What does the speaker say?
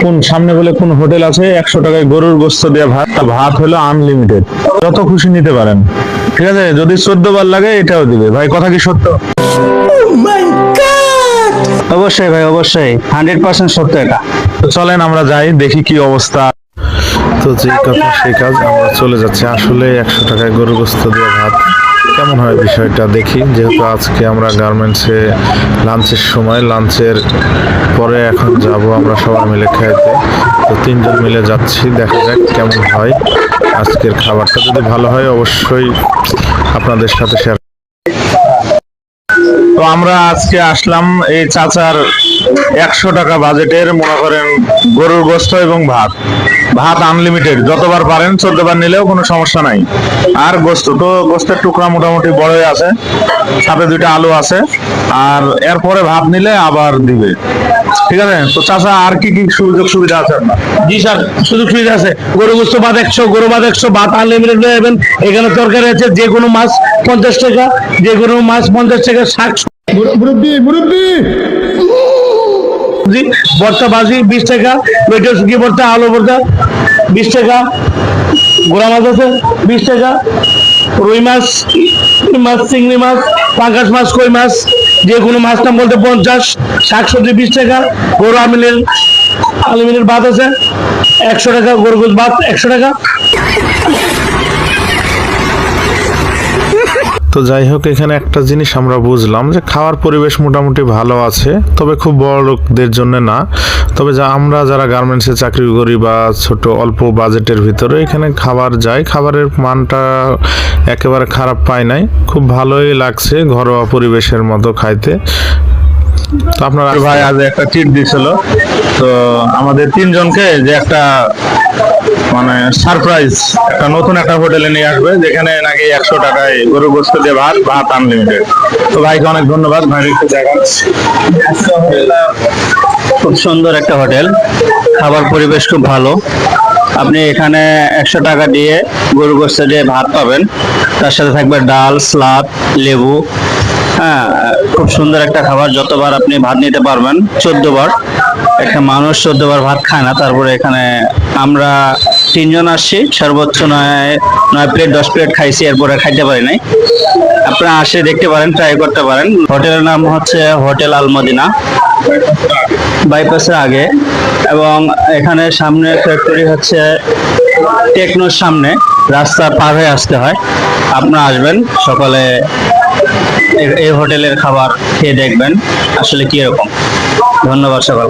কোন সামনে বলে কোন হোটেল আছে 100 টাকায় গরুর গোস্ত দিয়ে ভাত, ভাত হলো আনলিমিটেড, যত খুশি নিতে পারেন। ঠিক আছে, যদি 14 বার লাগে এটাও দিবে। ভাই কথা কি সত্য? অবশ্যই ভাই, অবশ্যই 100% সত্য এটা। তো চলেন আমরা যাই, দেখি কি অবস্থা। তো যে কথা সেই কাজ, আমরা চলে যাচ্ছি। আসলে 100 টাকায় গরুর গোস্ত দিয়ে ভাত কেমন হয় বিষয়টা দেখি। যেহেতু আজকে আমরা গার্মেন্টসে লাঞ্চের সময়, লাঞ্চের পরে এখন যাব আমরা সবাই মিলে খাইতে। তো 3 জন মিলে যাচ্ছি, দেখা যাক কেমন হয় আজকের খাবারটা। যদি ভালো হয় অবশ্যই আপনাদের সাথে শেয়ার। তো আমরা আজকে আসলাম এই চাচার 100 টাকা বাজেটের, মনে করেন গরুর গোস্ত এবং ভাত, ভাত আনলিমিটেড, যতবার পারেন 14 বার নিলেও কোনো সমস্যা নাই। আর গোস্ত তো, গোস্তের টুকরা মোটামুটি বড়ই আছে, সাথে 2টা আলু আছে, আর এরপরে ভাত নিলে আবার দিবে। ঠিক আছে, তো চাচা আর কি কি সুযোগ সুবিধা আছে আপনার? জি স্যার, সুযোগ সুবিধা আছে। গরু গোস্ত ভাত 100, গরু ভাত 100, ভাত আনলিমিটেড হয়ে যাবেন। এখানে তরকারি আছে, যে কোনো মাছ 50 টাকা, যে কোনো মাছ 50 টাকা, শাক ভর্তা ভাজি 20 টাকা, মেটে শুকিয়ে ভর্তা, আলু ভর্তা 20 টাকা, গোড়া মাছ আছে 20 টাকা, রুই মাছ, চিংড়ি মাছ, পাঙ্গাস মাছ, কই মাছ, যে কোনো মাছ নাম বলতে 50, শাকসবজি 20 টাকা, গরু আনলিমিটেড ভাত আছে 100 টাকা, গরু গোস্ত ভাত 100 টাকা। তো যাই হোক, এখানে একটা জিনিস আমরা বুঝলাম যে খাওয়ার পরিবেশ মোটামুটি ভালো আছে, তবে খুব বড় লোকদের জন্য না। তবে আমরা যারা গার্মেন্টসে চাকরি করি বা ছোট অল্প বাজেটের ভিতরে এখানে খাবার যায়, খাবারের মানটা একেবারে খারাপ পাই নাই, খুব ভালোই লাগছে, ঘরোয়া পরিবেশের মতো খাইতে। তো আপনারা ভাই আজ একটা চিট দিছিল, তো আমাদের 3 জনকে যে একটা মানে সারপ্রাইজ, একটা নতুন একটা হোটেলে নিয়ে আসবে, যেখানে নাকি 100 টাকায় গরু গোস্ত দিয়ে ভাত, ভাত আনলিমিটেড। তো ভাইকে অনেক ধন্যবাদ। ভাই একটু জায়গা, খুব সুন্দর একটা হোটেল, খাবার পরিবেশ খুব ভালো। আপনি এখানে 100 টাকা দিয়ে গরু গোস্ত দিয়ে ভাত পাবেন, তার সাথে থাকবে ডাল, সালাদ, লেবু। হ্যাঁ, খুব সুন্দর একটা খাবার, যতবার আপনি ভাত নিতে পারবেন, 14 বার। একটা মানুষ 14 বার ভাত খায় না। তারপরে এখানে আমরা 3 জন আসছি, সর্বোচ্চ 9 প্লেট 10 প্লেট খাইছি, এরপরে খাইতে পারি নাই। আপনারা আসে দেখতে পারেন, ট্রাই করতে পারেন। হোটেলের নাম হচ্ছে হোটেল আল মদিনা, বাইপাসের আগে। এবং এখানে সামনে ফ্যাক্টরি হচ্ছে টেকনোর সামনে, রাস্তা পার হয়ে আসতে হয়। আপনারা আসবেন সকালে, এই হোটেলের খাবার খেয়ে দেখবেন আসলে কি রকম। ধন্যবাদ সকাল।